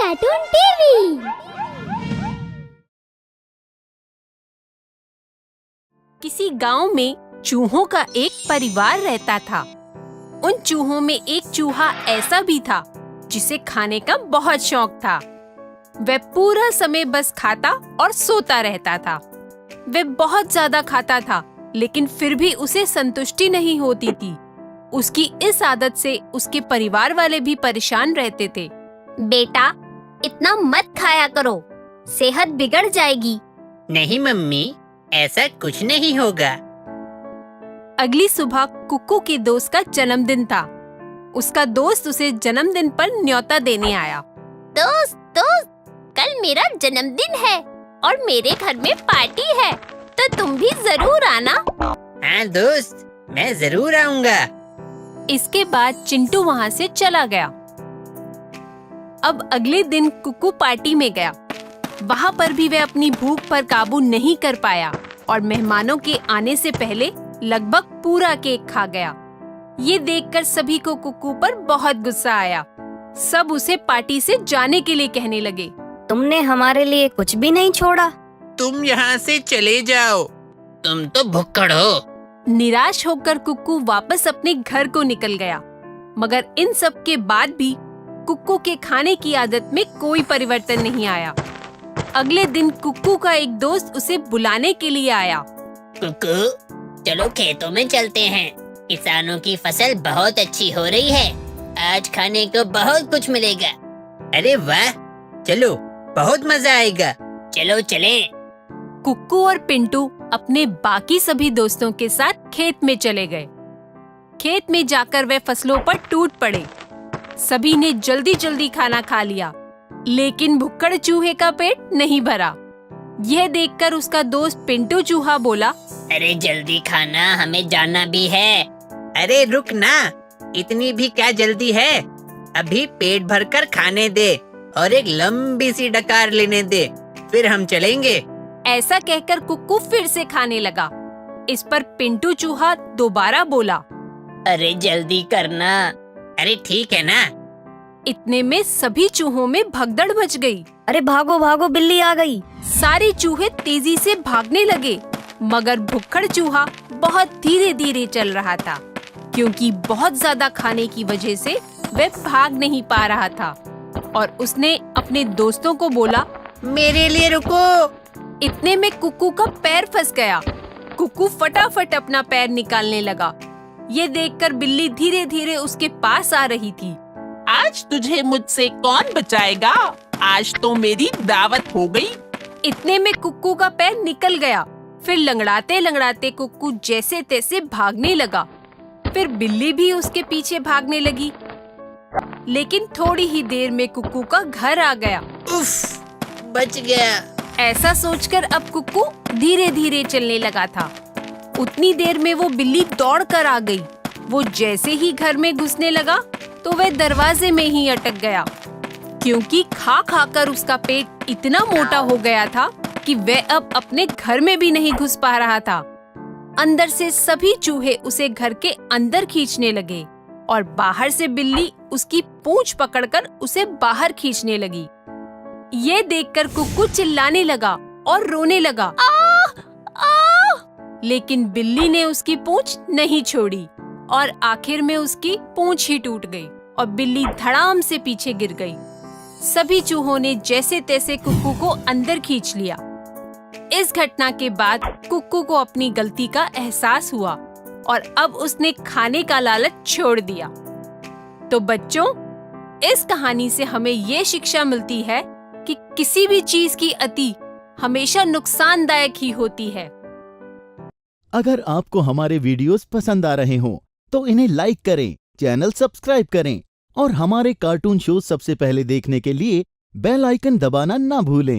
Cartoon TV. किसी गांव में चूहों का एक परिवार रहता था। उन चूहों में एक चूहा ऐसा भी था जिसे खाने का बहुत शौक था। वह पूरा समय बस खाता और सोता रहता था। वह बहुत ज्यादा खाता था, लेकिन फिर भी उसे संतुष्टि नहीं होती थी। उसकी इस आदत से उसके परिवार वाले भी परेशान रहते थे। बेटा, इतना मत खाया करो, सेहत बिगड़ जाएगी। नहीं मम्मी, ऐसा कुछ नहीं होगा। अगली सुबह कुक्कू के दोस्त का जन्मदिन था। उसका दोस्त उसे जन्मदिन पर न्योता देने आया। दोस्त, कल मेरा जन्मदिन है और मेरे घर में पार्टी है, तो तुम भी जरूर आना। हाँ दोस्त, मैं जरूर आऊंगा। इसके बाद चिंटू वहाँ से चला गया। अब अगले दिन कुक्कू पार्टी में गया। वहाँ पर भी वह अपनी भूख पर काबू नहीं कर पाया और मेहमानों के आने से पहले लगभग पूरा केक खा गया। ये देखकर सभी को कुक्कू पर बहुत गुस्सा आया। सब उसे पार्टी से जाने के लिए कहने लगे। तुमने हमारे लिए कुछ भी नहीं छोड़ा। तुम यहाँ से चले जाओ, तुम तो भुक्कड़ हो। निराश होकर कुक्कू वापस अपने घर को निकल गया। मगर इन सब के बाद भी कुक्कू के खाने की आदत में कोई परिवर्तन नहीं आया। अगले दिन कुक्कू का एक दोस्त उसे बुलाने के लिए आया। कुक्कू, चलो खेतों में चलते हैं। किसानों की फसल बहुत अच्छी हो रही है। आज खाने को बहुत कुछ मिलेगा। अरे वाह, चलो, बहुत मजा आएगा। चलो चलें। कुक्कू और पिंटू अपने बाकी सभी दोस्तों के साथ खेत में चले गए। खेत में जाकर वे फसलों पर टूट पड़े। सभी ने जल्दी जल्दी खाना खा लिया, लेकिन भुक्कड़ चूहे का पेट नहीं भरा। यह देखकर उसका दोस्त पिंटू चूहा बोला, अरे जल्दी खाना, हमें जाना भी है। अरे रुक ना, इतनी भी क्या जल्दी है। अभी पेट भरकर खाने दे और एक लंबी सी डकार लेने दे, फिर हम चलेंगे। ऐसा कहकर कुक्कू फिर से खाने लगा। इस पर पिंटू चूहा दोबारा बोला, अरे जल्दी करना। अरे ठीक है ना। इतने में सभी चूहों में भगदड़ मच गई। अरे भागो भागो, बिल्ली आ गई। सारे चूहे तेजी से भागने लगे, मगर भुक्कड़ चूहा बहुत धीरे धीरे चल रहा था, क्योंकि बहुत ज्यादा खाने की वजह से वह भाग नहीं पा रहा था। और उसने अपने दोस्तों को बोला, मेरे लिए रुको। इतने में कुक्कू का पैर फंस गया। कुक्कू फटाफट अपना पैर निकालने लगा। ये देखकर बिल्ली धीरे धीरे उसके पास आ रही थी। आज तुझे मुझसे कौन बचाएगा? आज तो मेरी दावत हो गई। इतने में कुक्कू का पैर निकल गया। फिर लंगड़ाते लंगड़ाते कुक्कू जैसे तैसे भागने लगा। फिर बिल्ली भी उसके पीछे भागने लगी, लेकिन थोड़ी ही देर में कुक्कू का घर आ गया। उफ, बच गया। ऐसा सोचकर अब कुक्कू धीरे धीरे चलने लगा था। उतनी देर में वो बिल्ली दौड़ कर आ गई। वो जैसे ही घर में घुसने लगा तो वह दरवाजे में ही अटक गया, क्योंकि खा खा कर उसका पेट इतना मोटा हो गया था कि वह अब अपने घर में भी नहीं घुस पा रहा था। अंदर से सभी चूहे उसे घर के अंदर खींचने लगे और बाहर से बिल्ली उसकी पूंछ पकड़कर उसे बाहर खींचने लगी। ये देखकर कुक्कू चिल्लाने लगा और रोने लगा, लेकिन बिल्ली ने उसकी पूंछ नहीं छोड़ी और आखिर में उसकी पूंछ ही टूट गई और बिल्ली धड़ाम से पीछे गिर गई। सभी चूहों ने जैसे तैसे कुक्कू को अंदर खींच लिया। इस घटना के बाद कुक्कू को अपनी गलती का एहसास हुआ और अब उसने खाने का लालच छोड़ दिया। तो बच्चों, इस कहानी से हमें ये शिक्षा मिलती है कि किसी भी चीज की अति हमेशा नुकसानदायक ही होती है। अगर आपको हमारे वीडियोस पसंद आ रहे हों, तो इन्हें लाइक करें, चैनल सब्सक्राइब करें और हमारे कार्टून शो सबसे पहले देखने के लिए बेल आइकन दबाना ना भूलें।